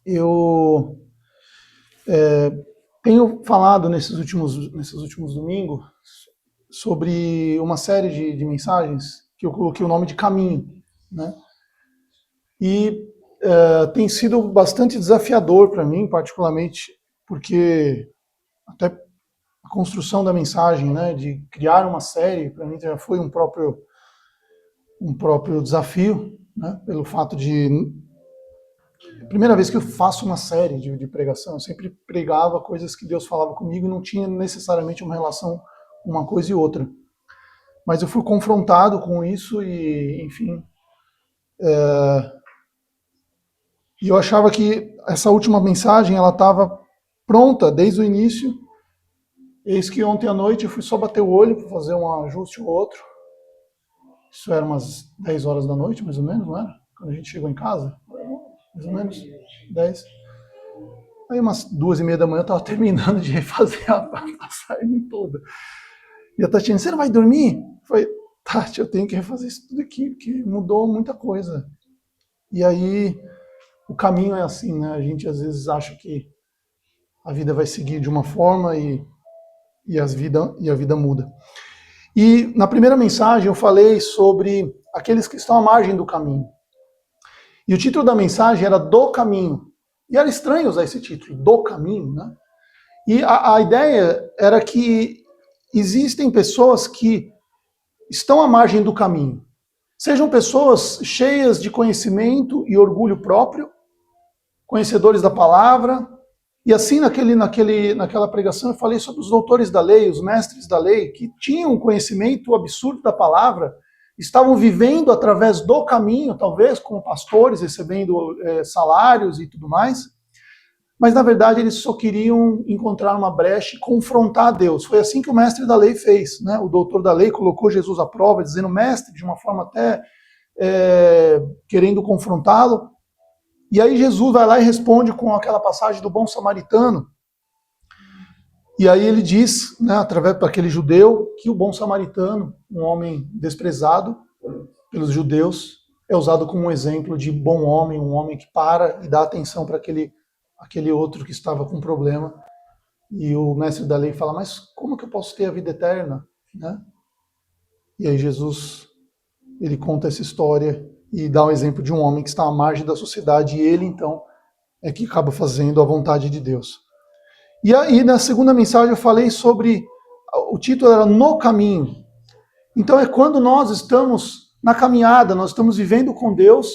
eu tenho falado nesses últimos domingos sobre uma série de mensagens que eu coloquei o nome de Caminho, né? E tem sido bastante desafiador para mim, particularmente, porque até a construção da mensagem, né, de criar uma série, para mim já foi um próprio desafio, né, pelo fato de primeira vez que eu faço uma série de pregação, eu sempre pregava coisas que Deus falava comigo e não tinha necessariamente uma relação com uma coisa e outra. Mas eu fui confrontado com isso e, enfim, e eu achava que essa última mensagem ela estava pronta desde o início. Eis que ontem à noite eu fui só bater o olho para fazer um ajuste ou outro. Isso era umas 10 horas da noite, mais ou menos, não era? Quando a gente chegou em casa, mais ou menos 10. Aí umas 2:30 da manhã eu estava terminando de refazer a passagem toda. E a Tatiana, você não vai dormir? Eu falei, Tati, eu tenho que refazer isso tudo aqui, porque mudou muita coisa. E aí, o caminho é assim, né? A gente às vezes acha que a vida vai seguir de uma forma e a vida muda. E na primeira mensagem eu falei sobre aqueles que estão à margem do caminho. E o título da mensagem era Do Caminho. E era estranho usar esse título, Do Caminho, né? E a ideia era que existem pessoas que estão à margem do caminho. Sejam pessoas cheias de conhecimento e orgulho próprio, conhecedores da palavra. E assim, naquela pregação, eu falei sobre os doutores da lei, os mestres da lei, que tinham um conhecimento absurdo da palavra, estavam vivendo através do caminho, talvez como pastores, recebendo salários e tudo mais, mas na verdade eles só queriam encontrar uma brecha e confrontar a Deus. Foi assim que o mestre da lei fez, né? O doutor da lei colocou Jesus à prova, dizendo mestre, de uma forma até querendo confrontá-lo. E aí Jesus vai lá e responde com aquela passagem do bom samaritano. E aí ele diz, né, através daquele judeu, que o bom samaritano, um homem desprezado pelos judeus, é usado como um exemplo de bom homem, um homem que para e dá atenção para aquele outro que estava com problema. E o mestre da lei fala, mas como que eu posso ter a vida eterna? Né? E aí Jesus, ele conta essa história e dá o exemplo de um homem que está à margem da sociedade e ele, então, é que acaba fazendo a vontade de Deus. E aí, na segunda mensagem, eu falei sobre, o título era No Caminho. Então, é quando nós estamos na caminhada, nós estamos vivendo com Deus,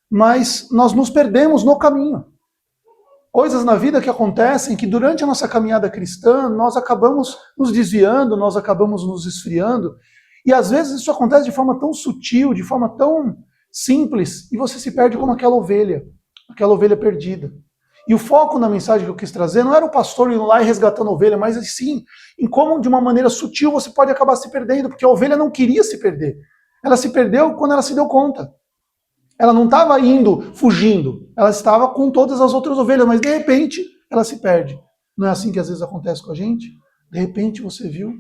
mas nós nos perdemos no caminho. Coisas na vida que acontecem que durante a nossa caminhada cristã, nós acabamos nos desviando, nós acabamos nos esfriando, e às vezes isso acontece de forma tão sutil, de forma tão simples, e você se perde como aquela ovelha perdida. E o foco na mensagem que eu quis trazer não era o pastor indo lá e resgatando a ovelha, mas sim, em como de uma maneira sutil você pode acabar se perdendo, porque a ovelha não queria se perder. Ela se perdeu quando ela se deu conta. Ela não estava indo, fugindo, ela estava com todas as outras ovelhas, mas de repente ela se perde. Não é assim que às vezes acontece com a gente? De repente você viu,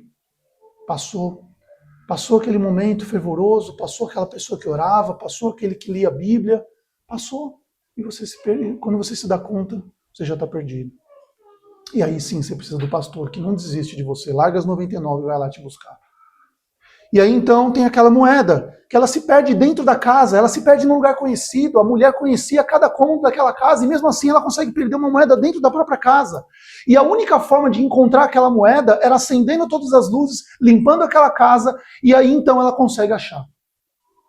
passou aquele momento fervoroso, passou aquela pessoa que orava, passou aquele que lia a Bíblia, passou. E você se perde. Quando você se dá conta, você já está perdido. E aí sim, você precisa do pastor que não desiste de você, larga as 99 e vai lá te buscar. E aí então tem aquela moeda, que ela se perde dentro da casa, ela se perde num lugar conhecido, a mulher conhecia cada cômodo daquela casa, e mesmo assim ela consegue perder uma moeda dentro da própria casa. E a única forma de encontrar aquela moeda era acendendo todas as luzes, limpando aquela casa, e aí então ela consegue achar.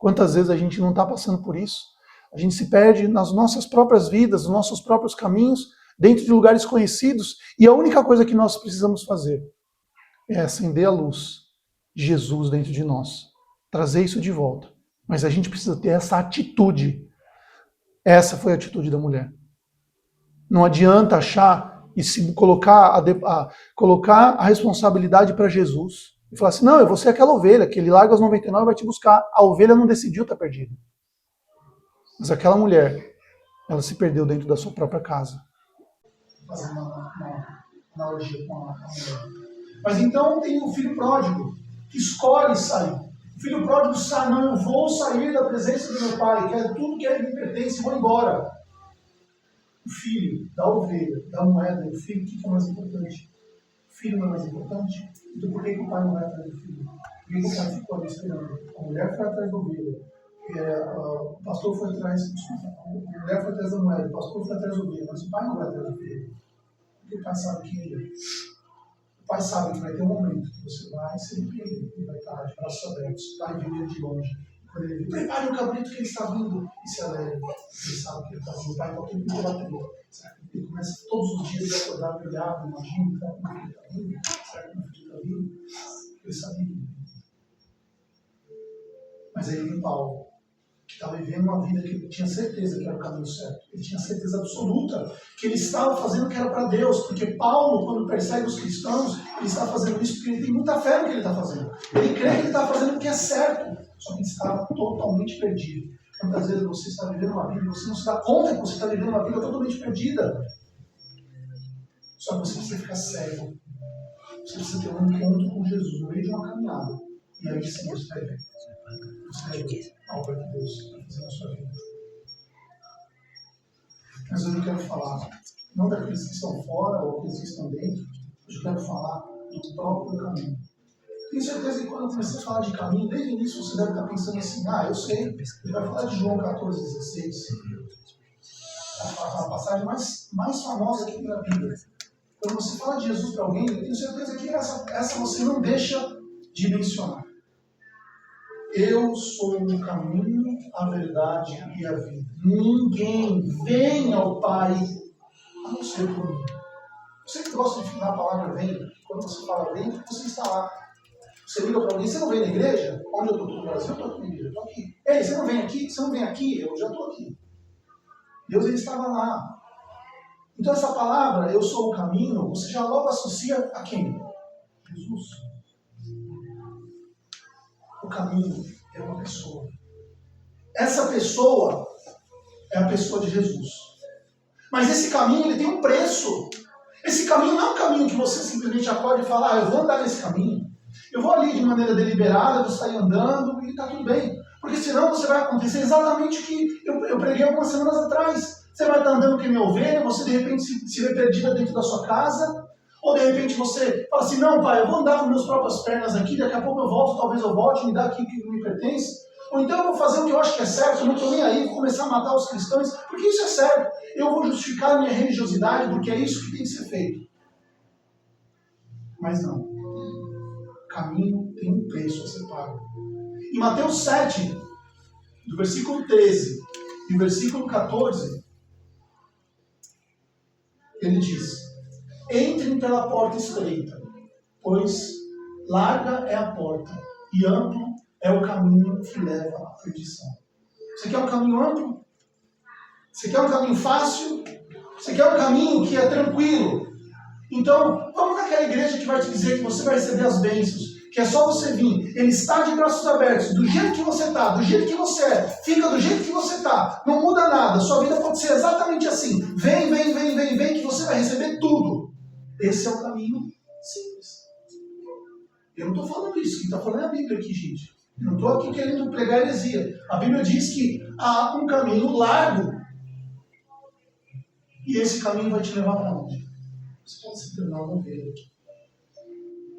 Quantas vezes a gente não está passando por isso? A gente se perde nas nossas próprias vidas, nos nossos próprios caminhos, dentro de lugares conhecidos, e a única coisa que nós precisamos fazer é acender a luz de Jesus dentro de nós, trazer isso de volta. Mas a gente precisa ter essa atitude. Essa foi a atitude da mulher. Não adianta achar e se colocar a responsabilidade para Jesus e falar assim, não, eu vou ser aquela ovelha, que ele larga as 99 e vai te buscar. A ovelha não decidiu estar perdida. Mas aquela mulher, ela se perdeu dentro da sua própria casa. Fazendo uma analogia com a mulher. Mas então tem o filho pródigo, que escolhe sair. O filho pródigo sai, não, eu vou sair da presença do meu pai, quero tudo que ele me pertence e vou embora. O o filho da ovelha, da moeda, e o filho, o que é mais importante? O filho não é mais importante? Então por que o pai não vai atrás do filho? Por que o pai ficou ali esperando? A mulher foi atrás da ovelha, o pastor foi atrás, a mulher foi atrás da moeda, o pastor foi atrás da ovelha, mas o pai não vai atrás do filho. Porque o pai sabe quem ele é. O pai sabe que vai ter um momento que você vai se arrepender e vai estar de braços abertos, vai vir de longe. Quando ele diz, prepare o cabrito que ele está vindo, e se alegre. Ele sabe que ele está vindo, o pai está todo mundo batendo. Será que ele começa todos os dias a acordar brilhado, imagina, será que meu filho está vindo? Será que meu filho está vindo? Ele sabia que ele está vindo. Mas aí vem Paulo, que estava vivendo uma vida que ele tinha certeza que era o caminho certo. Ele tinha certeza absoluta que ele estava fazendo o que era para Deus. Porque Paulo, quando persegue os cristãos, ele está fazendo isso porque ele tem muita fé no que ele está fazendo. Ele crê que ele está fazendo o que é certo. Só que ele estava totalmente perdido. Quantas vezes você está vivendo uma vida e você não se dá conta que você está vivendo uma vida totalmente perdida. Só que você precisa ficar cego. Você precisa ter um encontro com Jesus no meio de uma caminhada. E aí sim você vai ver. Você vai ver a obra de Deus está fazendo na sua vida. Mas hoje eu quero falar, não daqueles que estão fora ou daqueles que estão dentro, hoje eu quero falar do próprio caminho. Tenho certeza que quando eu comecei a falar de caminho, desde o início você deve estar pensando assim, eu sei, ele vai falar de João 14,16. A passagem mais famosa aqui na Bíblia. Quando você fala de Jesus para alguém, eu tenho certeza que essa você não deixa de mencionar. Eu sou o caminho, a verdade e a vida. Ninguém vem ao Pai a não ser por mim. Você que gosta de falar a palavra vem, quando você fala vem, você está lá. Você liga para alguém, você não vem na igreja? Onde eu estou no Brasil? Eu estou aqui na igreja, eu estou aqui. Ei, você não vem aqui? Você não vem aqui? Eu já estou aqui. Deus ele estava lá. Então essa palavra, eu sou o caminho, você já logo associa a quem? Jesus. O caminho é uma pessoa. Essa pessoa é a pessoa de Jesus. Mas esse caminho ele tem um preço. Esse caminho não é um caminho que você simplesmente acorda e fala, eu vou andar nesse caminho. Eu vou ali de maneira deliberada, você está andando e está tudo bem. Porque senão você vai acontecer exatamente o que eu preguei algumas semanas atrás. Você vai estar andando que nem ovelha, você de repente se vê perdida dentro da sua casa, ou de repente você fala assim, não pai, eu vou andar com minhas próprias pernas aqui, daqui a pouco eu volto, talvez eu volte, me dá aquilo que me pertence. Ou então eu vou fazer o que eu acho que é certo, eu não estou nem aí, vou começar a matar os cristãos, porque isso é certo. Eu vou justificar a minha religiosidade porque é isso que tem que ser feito. Mas não. O caminho tem um preço a ser pago. Em Mateus 7, do versículo 13 e versículo 14, ele diz, entrem pela porta estreita, pois larga é a porta e amplo é o caminho que leva à perdição. Você quer um caminho amplo? Você quer um caminho fácil? Você quer um caminho que é tranquilo? Então, vamos naquela igreja que vai te dizer que você vai receber as bênçãos, que é só você vir. Ele está de braços abertos, do jeito que você está, do jeito que você é. Fica do jeito que você está. Não muda nada. Sua vida pode ser exatamente assim. Vem, que você vai receber tudo. Esse é o caminho simples. Eu não estou falando isso. Quem está falando é a Bíblia aqui, gente. Eu não estou aqui querendo pregar heresia. A Bíblia diz que há um caminho largo e esse caminho vai te levar para onde? Você pode se tornar uma ovelha.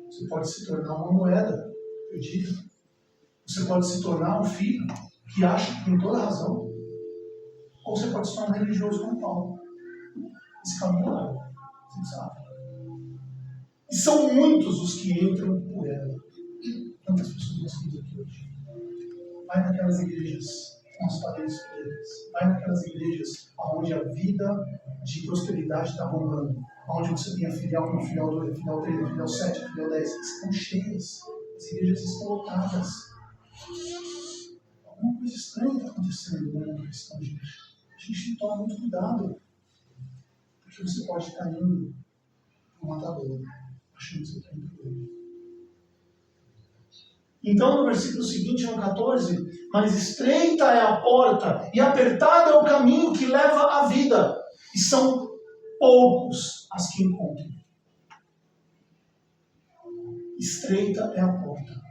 Você pode se tornar uma moeda perdida. Você pode se tornar um filho que acha que tem toda a razão. Ou você pode se tornar religioso como Paulo. Esse caminho é largo. Você sabe. E são muitos os que entram por ela. Quantas pessoas nós temos aqui hoje? Vai naquelas igrejas com as paredes pretas. Vai naquelas igrejas onde a vida de prosperidade está bombando. Onde você tem a filial 1, filial 2, filial 3, filial 7, filial 10. Estão cheias. As igrejas estão lotadas. Alguma coisa estranha está acontecendo no mundo cristão, gente. A gente tem que tomar muito cuidado. Porque você pode estar indo para o matador, achando que você está indo para ele. Então, no versículo seguinte, no 14, mas estreita é a porta e apertado é o caminho que leva à vida, e são poucos as que encontram. Estreita é a porta.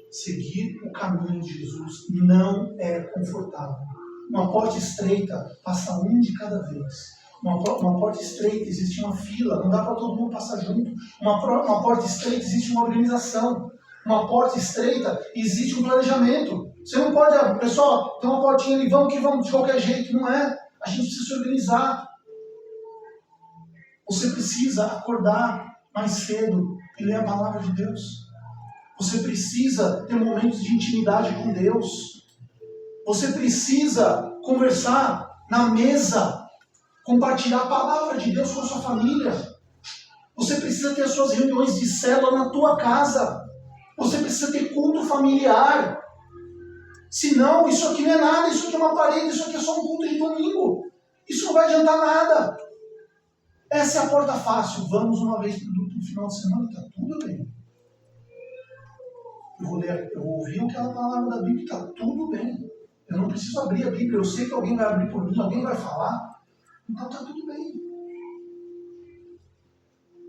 Seguir o caminho de Jesus não é confortável. Uma porta estreita, passa um de cada vez. Uma porta estreita, existe uma fila, não dá para todo mundo passar junto. Uma porta estreita, existe uma organização. Uma porta estreita, existe um planejamento. Você não pode, pessoal, tem uma portinha ali, vamos que vamos de qualquer jeito. Não é. A gente precisa se organizar. Você precisa acordar mais cedo e ler a palavra de Deus. Você precisa ter momentos de intimidade com Deus. Você precisa conversar na mesa, compartilhar a palavra de Deus com a sua família. Você precisa ter as suas reuniões de célula na tua casa. Você precisa ter culto familiar. Senão, isso aqui não é nada, isso aqui é uma parede, isso aqui é só um culto de domingo. Isso não vai adiantar nada. Essa é a porta fácil. Vamos uma vez no final de semana, está tudo bem. Eu vou ouvir aquela palavra da Bíblia, está tudo bem. Eu não preciso abrir a Bíblia, eu sei que alguém vai abrir por mim, alguém vai falar. Então está tudo bem.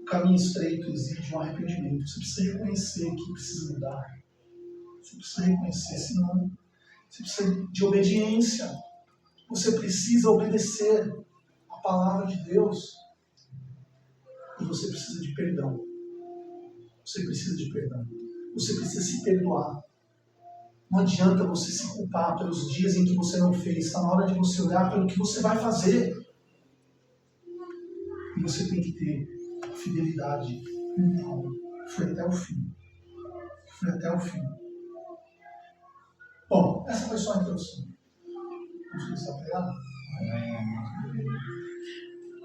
O caminho estreito exige um arrependimento. Você precisa reconhecer que precisa mudar. Você precisa reconhecer, senão você precisa de obediência. Você precisa obedecer a palavra de Deus. E você precisa de perdão. Você precisa de perdão. Você precisa se perdoar. Não adianta você se culpar pelos dias em que você não fez. Está na hora de você olhar pelo que você vai fazer. E você tem que ter fidelidade. Então, foi até o fim. Foi até o fim. Bom, essa foi só a introdução. Você está pegado?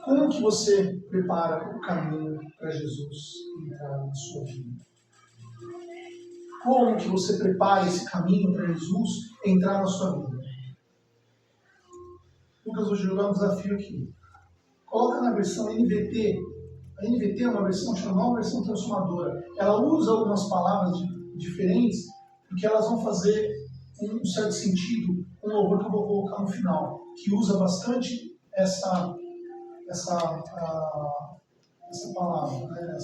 Como que você prepara o caminho para Jesus entrar na sua vida? Como que você prepara esse caminho para Jesus entrar na sua vida? Lucas, vou jogar um desafio aqui. Coloca na versão NVT. A NVT é uma versão chamada Nova Versão Transformadora. Ela usa algumas palavras diferentes, porque elas vão fazer um certo sentido com o louvor que eu vou colocar no final, que usa bastante essa palavra, né?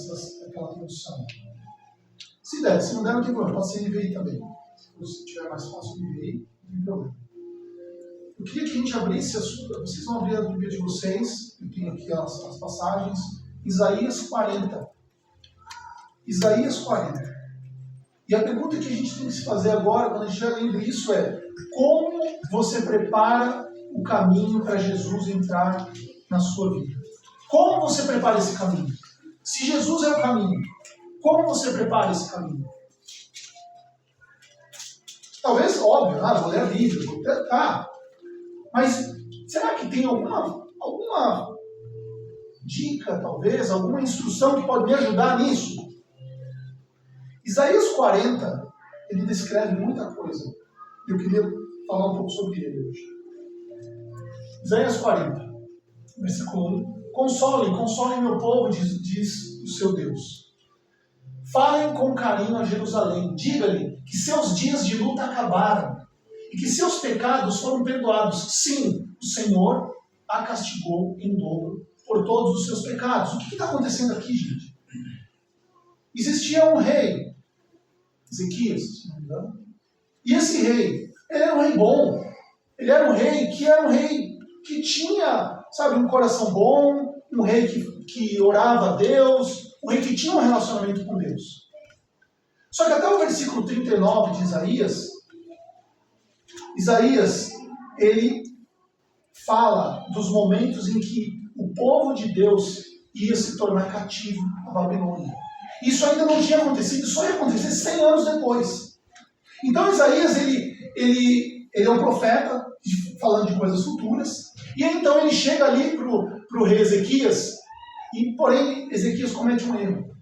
Aquela tradução. Se der, se não der, não tem problema, pode ser NVI também. Se tiver mais fácil NVI, não tem problema. Eu queria que a gente abrisse, vocês vão abrir a Bíblia de vocês, eu tenho aqui as passagens, Isaías 40. Isaías 40. E a pergunta que a gente tem que se fazer agora, quando a gente estiver lendo isso, é: como você prepara o caminho para Jesus entrar na sua vida? Como você prepara esse caminho? Se Jesus é o caminho, como você prepara esse caminho? Talvez, óbvio, vou ler a Bíblia, vou tentar. Mas será que tem alguma dica, talvez, alguma instrução que pode me ajudar nisso? Isaías 40, ele descreve muita coisa. Eu queria falar um pouco sobre ele hoje. Isaías 40, versículo 1. Consolem meu povo, diz o seu Deus. Falem com carinho a Jerusalém. Diga-lhe que seus dias de luta acabaram e que seus pecados foram perdoados. Sim, o Senhor a castigou em dobro por todos os seus pecados. O que está acontecendo aqui, gente? Existia um rei, Ezequias, se não me engano. E esse rei, ele era um rei bom. Ele era um rei que tinha, um coração bom, um rei que orava a Deus, um rei que tinha um relacionamento com Deus. Só que até o versículo 39 de Isaías, ele fala dos momentos em que o povo de Deus ia se tornar cativo à Babilônia. Isso ainda não tinha acontecido, só ia acontecer 100 anos depois. Então Isaías, ele é um profeta, falando de coisas futuras, e então ele chega ali para o rei Ezequias, e porém Ezequias comete um erro.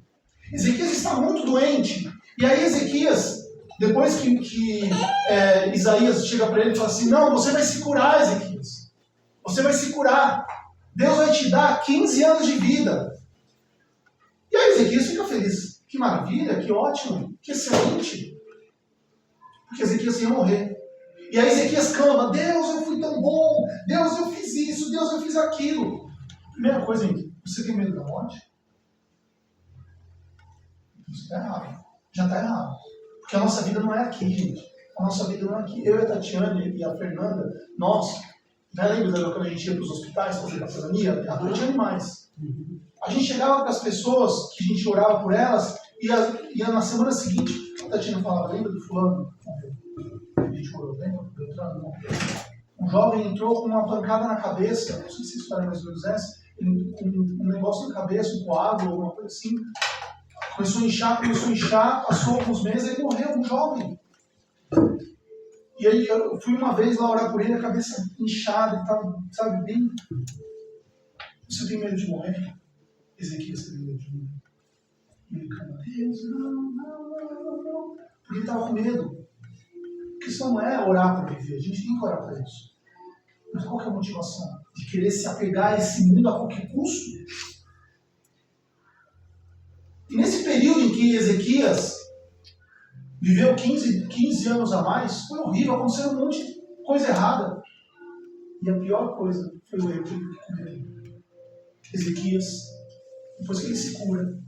Ezequias está muito doente, e aí Ezequias, depois que Isaías chega para ele e fala assim: não, você vai se curar, Ezequias. Você vai se curar. Deus vai te dar 15 anos de vida. E aí Ezequias fica feliz. Que maravilha, que ótimo, que excelente. Porque Ezequias ia morrer. E aí Ezequias clama: Deus, eu fui tão bom. Deus, eu fiz isso. Deus, eu fiz aquilo. Primeira coisa, gente, você tem medo da morte? Isso está errado. Já está errado. Porque a nossa vida não é aqui, gente. A nossa vida não é aqui. Eu e a Tatiana e a Fernanda, nós, lembra quando a gente ia para os hospitais fazer capelania? Adotia animais. A gente chegava para as pessoas, que a gente orava por elas, e na semana seguinte, a Tatiana falava, lembra do fulano? A gente orou, lembra do Beltrano? Um jovem entrou com uma pancada na cabeça, não sei se a história é mais ou menos essa, um negócio na cabeça, um coágulo, alguma coisa assim. Começou a inchar, passou alguns meses, ele morreu, um jovem. E aí eu fui uma vez lá orar por ele, a cabeça inchada e tal, sabe, bem... Você tem medo de morrer? Ezequias teve medo de morrer. E ele clama, Deus, não. Porque ele estava com medo. A questão não é orar para viver, a gente tem que orar para isso. Mas qual que é a motivação? De querer se apegar a esse mundo a qualquer custo? E nesse período em que Ezequias viveu 15 anos a mais, foi horrível, aconteceu um monte de coisa errada. E a pior coisa foi o erro que cometeu. Ezequias, depois que ele se cura,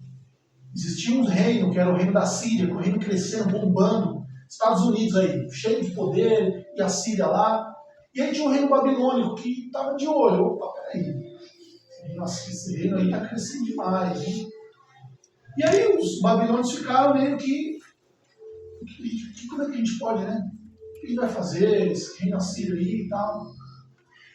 existia um reino, que era o reino da Síria, que o reino crescendo, bombando, Estados Unidos aí, cheio de poder, e a Síria lá. E aí tinha um reino babilônico que estava de olho. Opa, peraí, esse reino aí está crescendo demais, hein? E aí os babilônios ficaram meio que como é que a gente pode, né? O que a gente vai fazer, esse reino assírio aí e tal.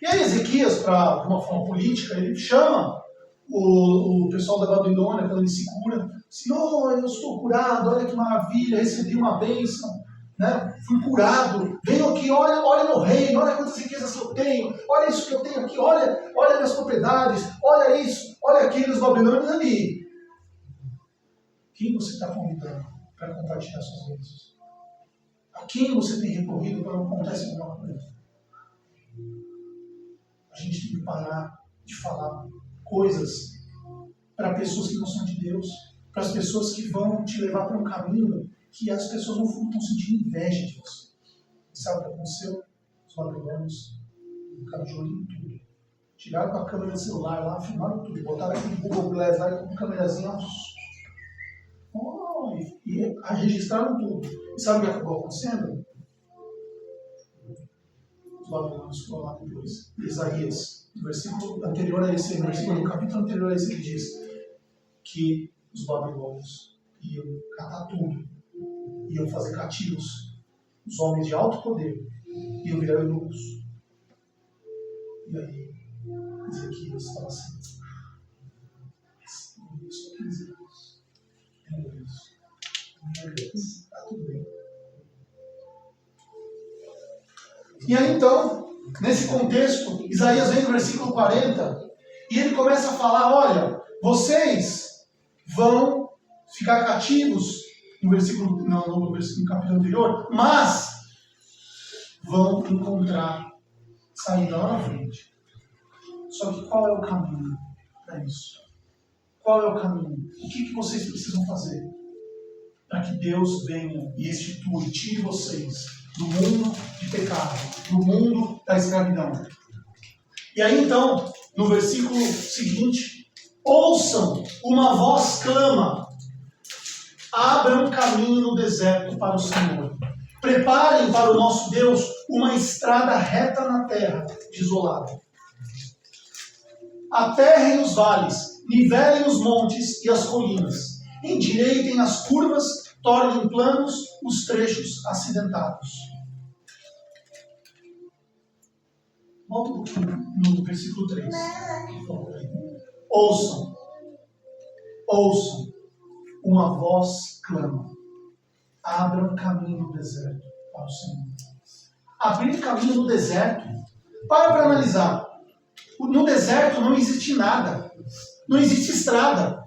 E aí Ezequias, para uma forma política, ele chama o pessoal da Babilônia, quando ele se cura, Senhor, eu estou curado, olha que maravilha, recebi uma bênção, né? Fui curado, venham aqui, olha meu reino, olha quantas riquezas que eu tenho, olha isso que eu tenho aqui, olha minhas propriedades, olha isso, olha aquilo, os babilônios ali. Quem você está convidando para compartilhar suas bênçãos? A quem você tem recorrido para não acontecer alguma coisa? A gente tem que parar de falar coisas para pessoas que não são de Deus, para as pessoas que vão te levar para um caminho que as pessoas no fundo estão sentindo inveja de você. E sabe o que aconteceu? Os babilônios ficaram de olho em tudo. Tiraram com a câmera do celular lá, filmaram tudo, botaram aquele Google Glass lá com câmerazinha. E registraram tudo. E sabe o que acabou acontecendo? Os babilônios foram lá depois. Isaías, no versículo anterior a esse, no capítulo anterior a esse, ele diz que os babilônios iam catar tudo, iam fazer cativos os homens de alto poder, iam virar eunucos. E aí, Ezequias fala assim: eu sou 15 anos. Meu Deus, está tudo bem. E aí então, nesse contexto, Isaías vem no versículo 40 e ele começa a falar: olha, vocês vão ficar cativos no capítulo anterior, mas vão encontrar saída lá na frente. Só que qual é o caminho para isso? Qual é o caminho? O que vocês precisam fazer para que Deus venha e institui, tire vocês do mundo de pecado, do mundo da escravidão? E aí então, no versículo seguinte, ouçam, uma voz clama, abram caminho no deserto para o Senhor, preparem para o nosso Deus uma estrada reta na terra desolada. Aterrem os vales, nivelem os montes e as colinas, endireitem as curvas, tornem planos os trechos acidentados. Volta um pouquinho no versículo 3. Ouçam, uma voz clama, abram caminho no deserto para o Senhor. Abrir caminho no deserto, para analisar. No deserto não existe nada, não existe estrada.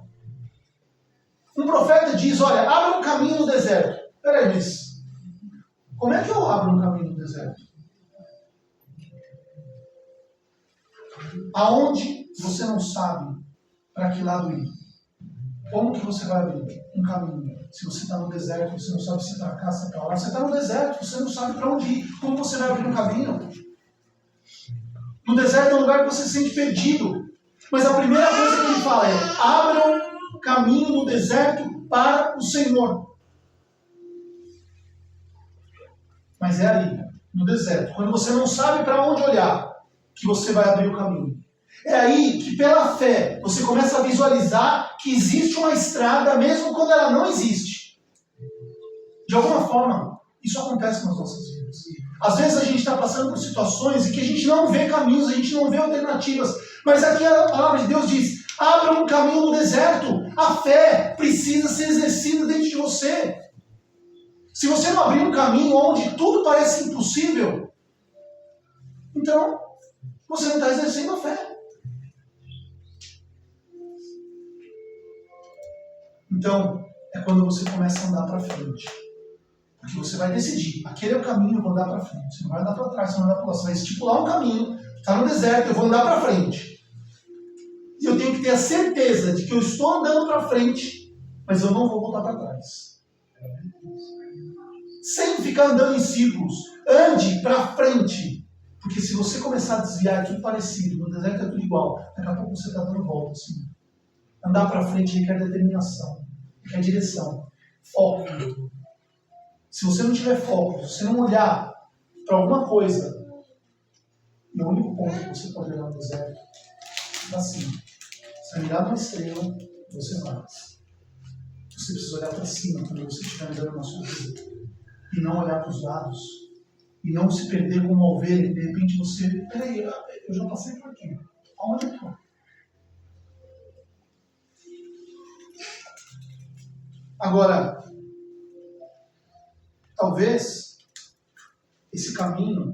Um profeta diz: olha, abra um caminho no deserto. Peraí, mas como é que eu abro um caminho no deserto? Aonde você não sabe para que lado ir? Como que você vai abrir um caminho? Se você está no deserto, você não sabe se é para cá, se é para lá. Você está no deserto, você não sabe para onde ir. Como você vai abrir um caminho? No deserto é um lugar que você se sente perdido. Mas a primeira coisa que ele fala é: abram caminho no deserto para o Senhor. Mas é ali, no deserto, quando você não sabe para onde olhar, que você vai abrir o caminho. É aí que, pela fé, você começa a visualizar que existe uma estrada, mesmo quando ela não existe. De alguma forma, isso acontece nas nossas vidas. Às vezes a gente está passando por situações em que a gente não vê caminhos, a gente não vê alternativas. Mas aqui a palavra de Deus diz: abra um caminho no deserto. A fé precisa ser exercida dentro de você. Se você não abrir um caminho onde tudo parece impossível, então você não está exercendo a fé. Então, é quando você começa a andar para frente. Porque você vai decidir, aquele é o caminho, eu vou andar para frente. Você não vai andar para trás, você não vai andar para lá. Você vai estipular um caminho, está no deserto, eu vou andar para frente. E eu tenho que ter a certeza de que eu estou andando para frente, mas eu não vou voltar para trás. Sem ficar andando em círculos. Ande para frente. Porque se você começar a desviar, é tudo parecido, no deserto é tudo igual. Daqui a pouco você está dando volta assim. Andar para frente requer determinação, requer direção, foco. Se você não tiver foco, se você não olhar para alguma coisa, e o único ponto que você pode olhar no deserto é para cima. Se você mirar numa estrela, você vai. Você precisa olhar para cima quando você estiver andando na sua vida. E não olhar para os lados. E não se perder como uma ovelha. E de repente você, peraí, eu já passei por aqui. Aonde eu estou? Agora, talvez esse caminho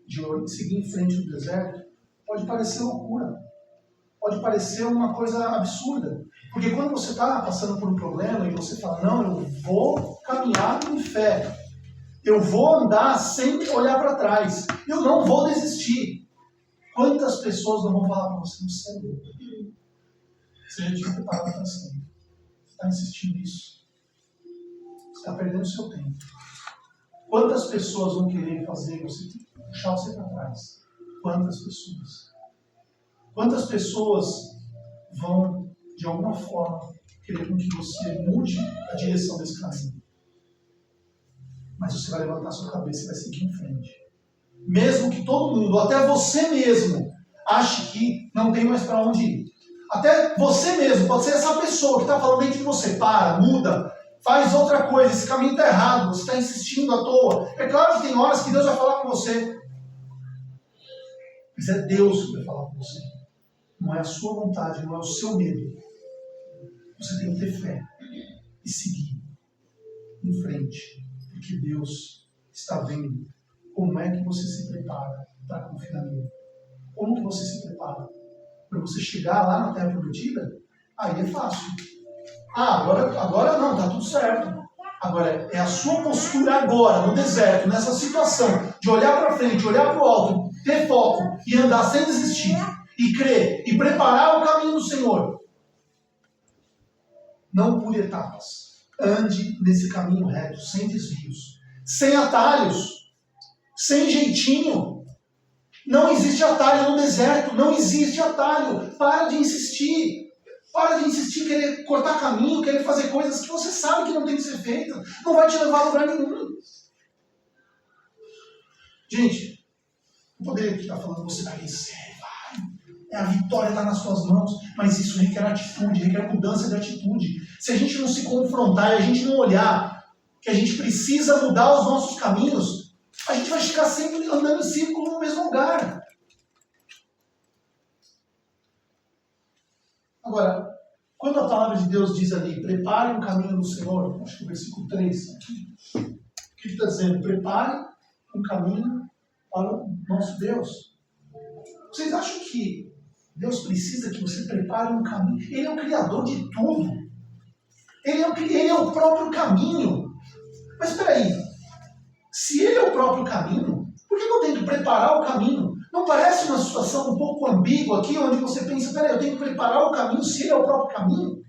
de seguir em frente no deserto pode parecer loucura. Pode parecer uma coisa absurda. Porque quando você está passando por um problema e você fala, não, eu vou caminhar em fé. Eu vou andar sem olhar para trás. Eu não vou desistir. Quantas pessoas não vão falar para você, você é louco? Você já tinha preparado para sempre. Você está insistindo nisso. Você está perdendo o seu tempo. Quantas pessoas vão querer fazer você puxar você para trás? Quantas pessoas? Quantas pessoas vão, de alguma forma, querer com que você mude a direção desse caminho? Mas você vai levantar sua cabeça e vai seguir em frente. Mesmo que todo mundo, até você mesmo, ache que não tem mais para onde ir. Até você mesmo, pode ser essa pessoa que está falando dentro de você, para, muda, faz outra coisa, esse caminho está errado, você está insistindo à toa. É claro que tem horas que Deus vai falar com você. Mas é Deus que vai falar com você. Não é a sua vontade, não é o seu medo. Você tem que ter fé e seguir em frente. Porque Deus está vendo como é que você se prepara para confiar nele. Como que você se prepara? Para você chegar lá na Terra Prometida? Aí é fácil. Agora não, está tudo certo. Agora, é a sua postura agora, no deserto, nessa situação, de olhar para frente, olhar para o alto, ter foco e andar sem desistir, e crer, e preparar o caminho do Senhor. Não por etapas. Ande nesse caminho reto, sem desvios, sem atalhos, sem jeitinho. Não existe atalho no deserto, não existe atalho. Para de insistir. Para de insistir, querer cortar caminho, querer fazer coisas que você sabe que não tem que ser feita. Não vai te levar a lugar nenhum. Gente, eu poderia estar falando, você vai vencer, vai. A vitória está nas suas mãos, mas isso requer atitude, requer mudança de atitude. Se a gente não se confrontar e a gente não olhar que a gente precisa mudar os nossos caminhos, a gente vai ficar sempre andando em círculo no mesmo lugar. Agora, quando a palavra de Deus diz ali, prepare um caminho do Senhor, acho que o versículo 3, o que está dizendo? Prepare um caminho para o nosso Deus. Vocês acham que Deus precisa que você prepare um caminho? Ele é o Criador de tudo. Ele é o próprio caminho. Mas espera aí, se Ele é o próprio caminho, por que eu tenho que preparar o caminho? Não parece uma situação um pouco ambígua aqui, onde você pensa, peraí, eu tenho que preparar o caminho se Ele é o próprio caminho?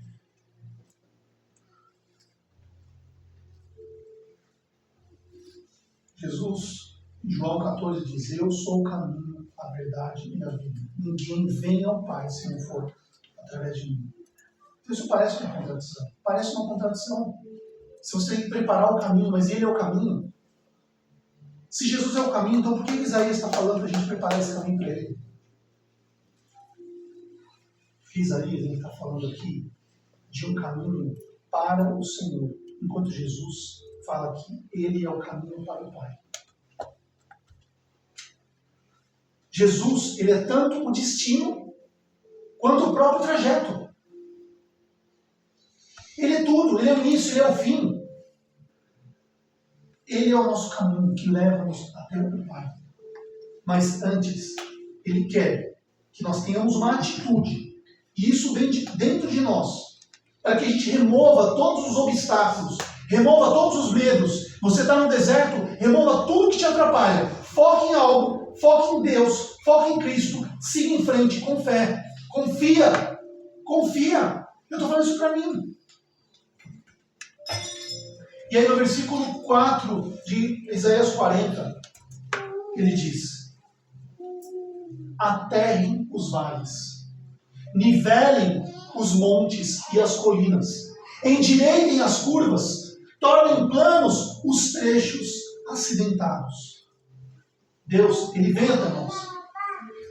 Jesus, em João 14, diz, eu sou o caminho, a verdade e a vida. Ninguém vem ao Pai se não for através de mim. Então isso parece uma contradição. Parece uma contradição. Se você tem que preparar o caminho, mas Ele é o caminho. Se Jesus é o caminho, então por que Isaías está falando para a gente preparar esse caminho para ele? Porque Isaías está falando aqui de um caminho para o Senhor, enquanto Jesus fala que ele é o caminho para o Pai. Jesus, ele é tanto o destino quanto o próprio trajeto. Ele é tudo, ele é o início, ele é o fim. Ele é o nosso caminho que leva-nos até o Pai. Mas antes, ele quer que nós tenhamos uma atitude, e isso vem de dentro de nós, para que a gente remova todos os obstáculos, remova todos os medos. Você está no deserto, remova tudo que te atrapalha. Foque em algo, foque em Deus, foque em Cristo, siga em frente com fé. Confia, confia. Eu estou falando isso para mim. E aí no versículo 4 de Isaías 40, ele diz: aterrem os vales, nivelem os montes e as colinas, endireitem as curvas, tornem planos os trechos acidentados. Deus, ele vem até nós,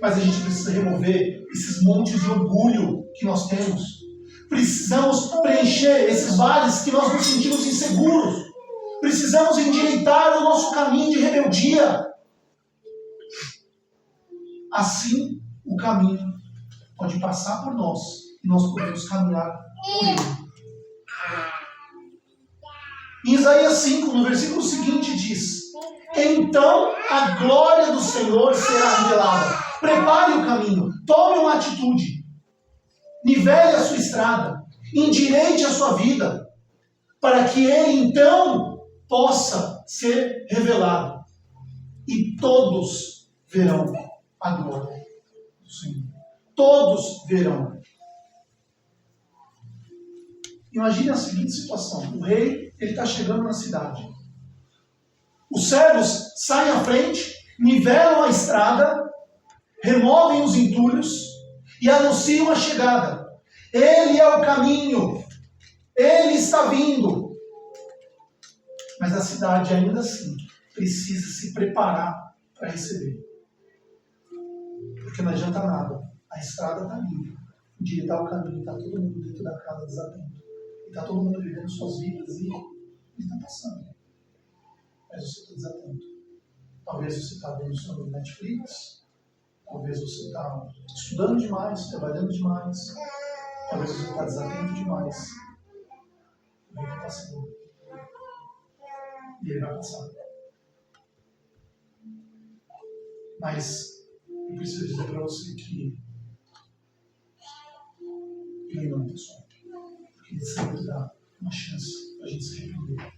mas a gente precisa remover esses montes de orgulho que nós temos. Precisamos preencher esses vales que nós nos sentimos inseguros. Precisamos endireitar o nosso caminho de rebeldia. Assim, o caminho pode passar por nós e nós podemos caminhar por ele. Em Isaías 5, no versículo seguinte, diz: então a glória do Senhor será revelada. Prepare o caminho, tome uma atitude. Nivele a sua estrada, endireite a sua vida, para que ele então possa ser revelado. E todos verão a glória do Senhor. Todos verão. Imagine a seguinte situação. O rei, ele está chegando na cidade. Os servos saem à frente, nivelam a estrada, removem os entulhos e anunciam a chegada. Ele é o caminho. Ele está vindo. Mas a cidade ainda assim precisa se preparar para receber. Porque não adianta nada. A estrada está limpa. Endireitar o caminho. Está todo mundo dentro da casa desatento. E está todo mundo vivendo suas vidas e está passando. Mas você está desatento. Talvez você está vendo sobre Netflix. Talvez você está estudando demais, trabalhando demais. Talvez você está desatento demais. O rei está passando. E ele vai passar. Mas eu preciso dizer para você que ele não está só. Porque ele sempre dá uma chance para a gente se arrepender.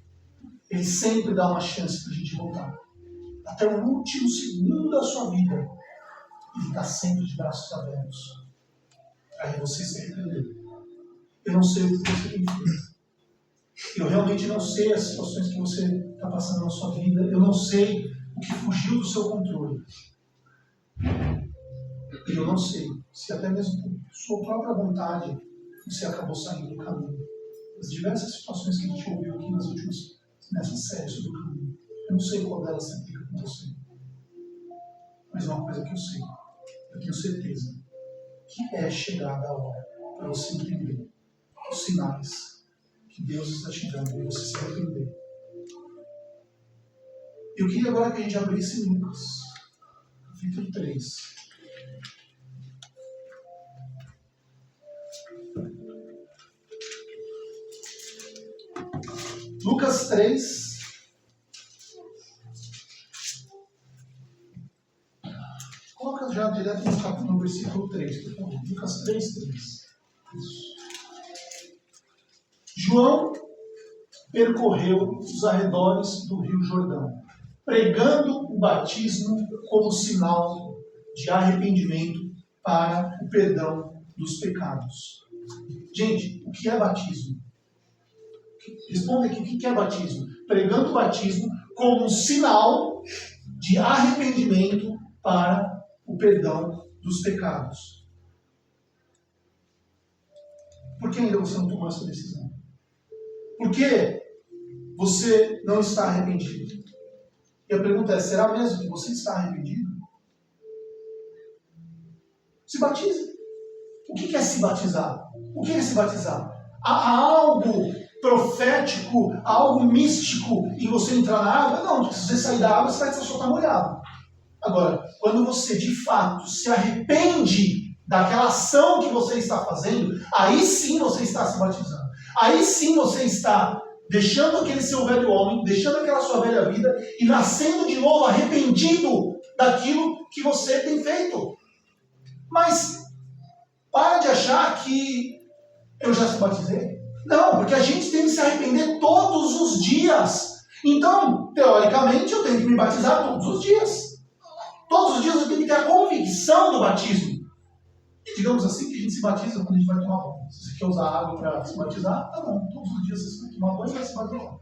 Ele sempre dá uma chance para a gente voltar. Até o último segundo da sua vida, ele está sempre de braços abertos para você se arrepender. Eu não sei o que você tem feito. Eu realmente não sei as situações que você está passando na sua vida. Eu não sei o que fugiu do seu controle. E eu não sei se até mesmo por sua própria vontade você acabou saindo do caminho. As diversas situações que a gente ouviu aqui nessa série sobre o caminho. Eu não sei qual delas se aplica com você. Mas é uma coisa que eu sei. Eu tenho certeza que é chegada a hora para você entender os sinais que Deus está te dando e você se arrepender. Eu queria agora que a gente abrisse Lucas, capítulo 3. Lucas 3. Coloca já direto no versículo 3, por favor. Lucas 3, 3. Isso. João percorreu os arredores do Rio Jordão, pregando o batismo como sinal de arrependimento para o perdão dos pecados. Gente, o que é batismo? Responda aqui, o que é batismo? Pregando o batismo como um sinal de arrependimento para o perdão dos pecados. Por que ainda você não tomou essa decisão? Por que você não está arrependido? E a pergunta é, será mesmo que você está arrependido? Se batize. O que é se batizar? O que é se batizar? Há algo profético, há algo místico em você entrar na água? Não, porque se você sair da água, você vai só estar molhado. Agora, quando você de fato se arrepende daquela ação que você está fazendo, aí sim você está se batizando. Aí sim você está deixando aquele seu velho homem, deixando aquela sua velha vida e nascendo de novo arrependido daquilo que você tem feito. Mas para de achar que eu já se batizei. Não, porque a gente tem que se arrepender todos os dias. Então, teoricamente, eu tenho que me batizar todos os dias. Todos os dias eu tenho que ter a convicção do batismo. E digamos assim que a gente se batiza quando a gente vai tomar banho. Se você quer usar água para se batizar, tá bom. Todos os dias você vai tomar banho e vai se batizar.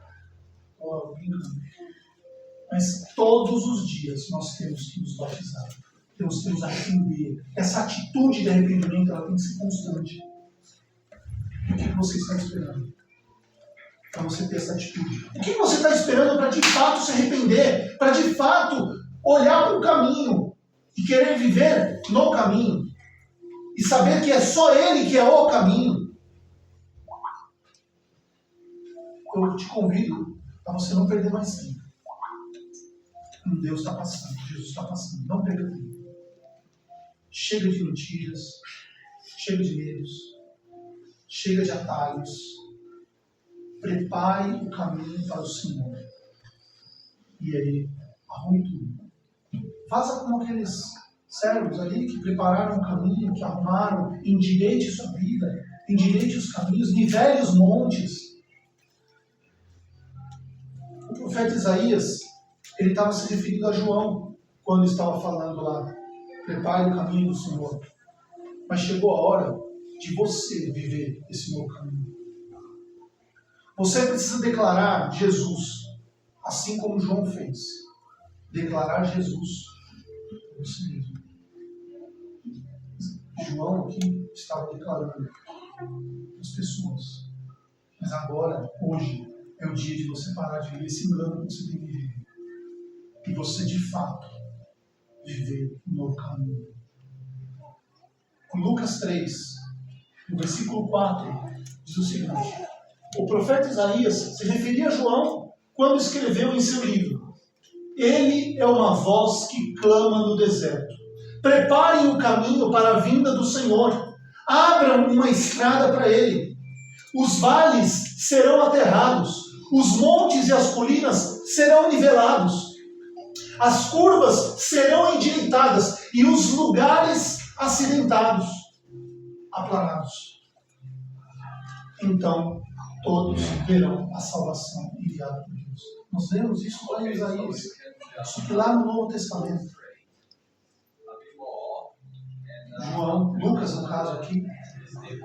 Mas todos os dias nós temos que nos batizar. Temos que nos arrepender. Essa atitude de arrependimento ela tem que ser constante. O que você está esperando para você ter essa atitude? O que você está esperando para de fato se arrepender? Para de fato olhar para o caminho e querer viver no caminho? E saber que é só Ele que é o caminho? Eu te convido a você não perder mais tempo. Deus está passando, Jesus está passando. Não perca tempo. Chega de mentiras, chega de medos, chega de atalhos. Prepare o caminho para o Senhor. E aí, arrume tudo. Faça como aqueles servos ali que prepararam o caminho, que arrumaram, endireite sua vida, endireite os caminhos, nivele os montes. O profeta Isaías, ele estava se referindo a João, quando estava falando lá, prepare o caminho do Senhor. Mas chegou a hora de você viver esse novo caminho. Você precisa declarar Jesus, assim como João fez. Declarar Jesus por si mesmo. João aqui estava declarando as pessoas. Mas agora, hoje, é o dia de você parar de viver esse engano que você tem vivido. E você, de fato, viver um novo caminho. Em Lucas 3, no versículo 4, diz o seguinte: o profeta Isaías se referia a João quando escreveu em seu livro: ele é uma voz que clama no deserto. Preparem o caminho para a vinda do Senhor. Abram uma estrada para ele. Os vales serão aterrados. Os montes e as colinas serão nivelados. As curvas serão endireitadas e os lugares acidentados aplanados. Então, todos verão a salvação enviada por Deus. Nós vemos isso lá em Isaías, isso que lá no Novo Testamento. João, Lucas no caso aqui,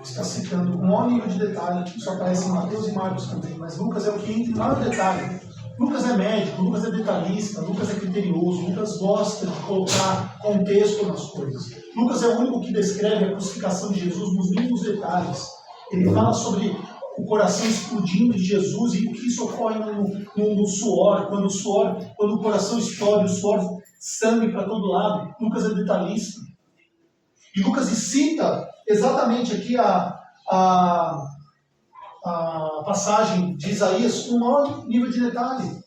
está citando com um maior nível de detalhe, isso aparece em Mateus e Marcos também, mas Lucas é o que entra em maior detalhe. Lucas é médico, Lucas é detalhista, Lucas é criterioso, Lucas gosta de colocar contexto nas coisas. Lucas é o único que descreve a crucificação de Jesus nos mínimos detalhes. Ele fala sobre o coração explodindo de Jesus e o que isso ocorre no suor, quando o coração explode, o suor sangue para todo lado. Lucas é detalhista. E Lucas cita exatamente aqui a passagem de Isaías com um maior nível de detalhe.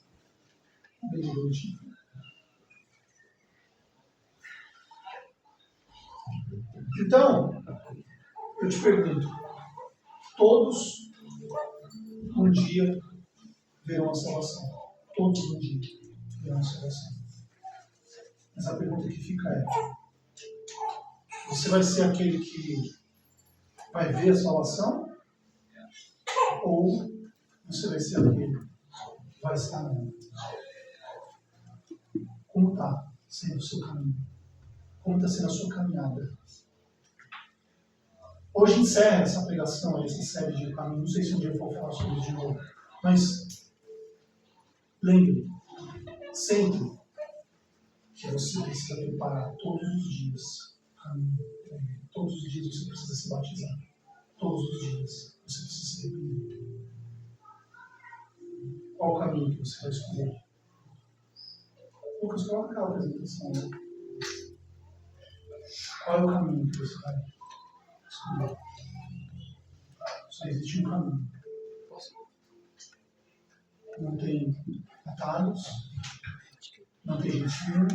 Então, eu te pergunto, todos um dia verão a salvação. Todos um dia verão a salvação. Mas a pergunta que fica é: você vai ser aquele que vai ver a salvação? Ou você vai ser aquele que vai estar nela? Como está sendo o seu caminho? Como está sendo a sua caminhada? Hoje encerra essa pregação, essa série de caminhos. Não sei se um dia eu vou falar sobre isso de novo. Mas lembre, sempre que você precisa preparar todos os dias caminho. Todos os dias você precisa se batizar. Todos os dias você precisa se arrepender. Qual o caminho que você vai escolher? Lucas, coloca aquela apresentação. Né? Qual é o caminho que você vai descobrir? Só existe um caminho. Não tem atalhos, não tem destino.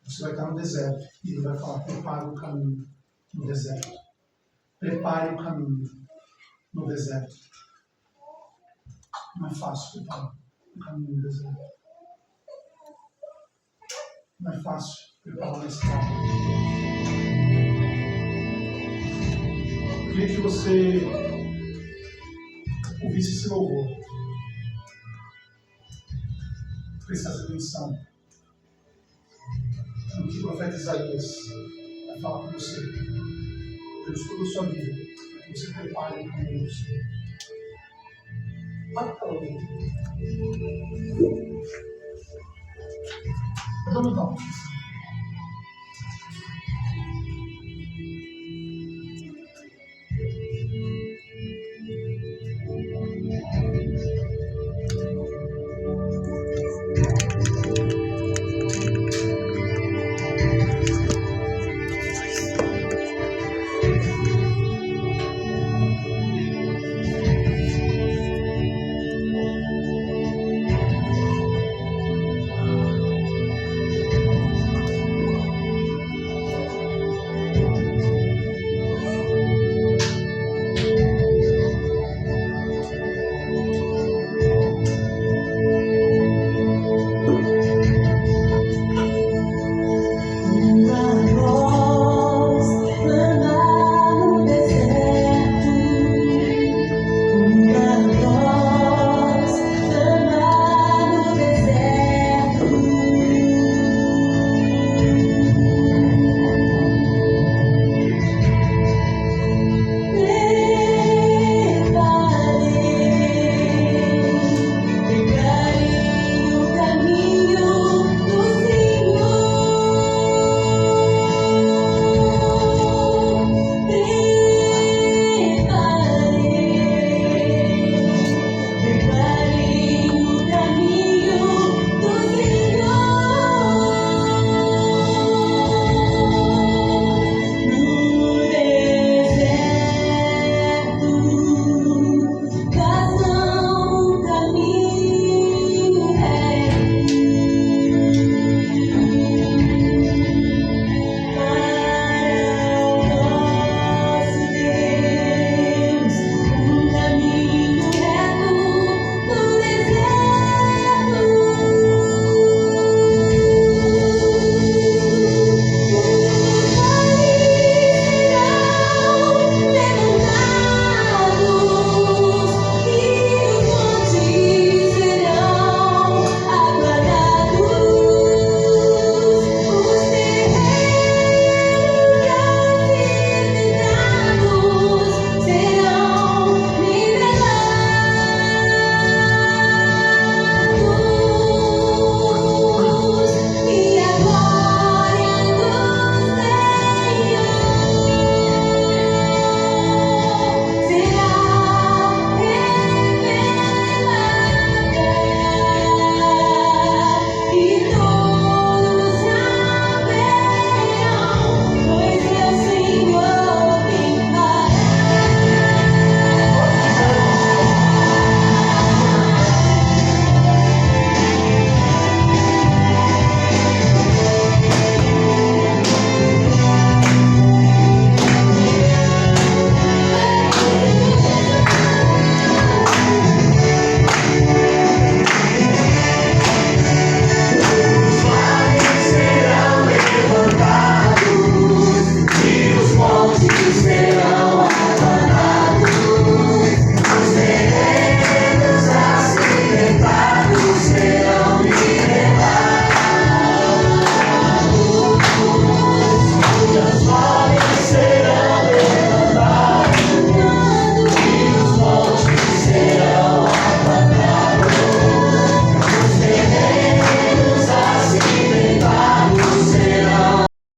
Você vai estar no deserto e ele vai falar: prepare o caminho no deserto. Prepare o caminho no deserto. Não é fácil preparar o caminho no deserto. Não é fácil preparar uma estrada. Eu queria que você ouvisse esse louvor. Prestasse atenção no que o profeta Isaías vai falar com você. Deus toda a sua vida, para que você prepare o caminho do Senhor. Para para ouvir. Vamos então.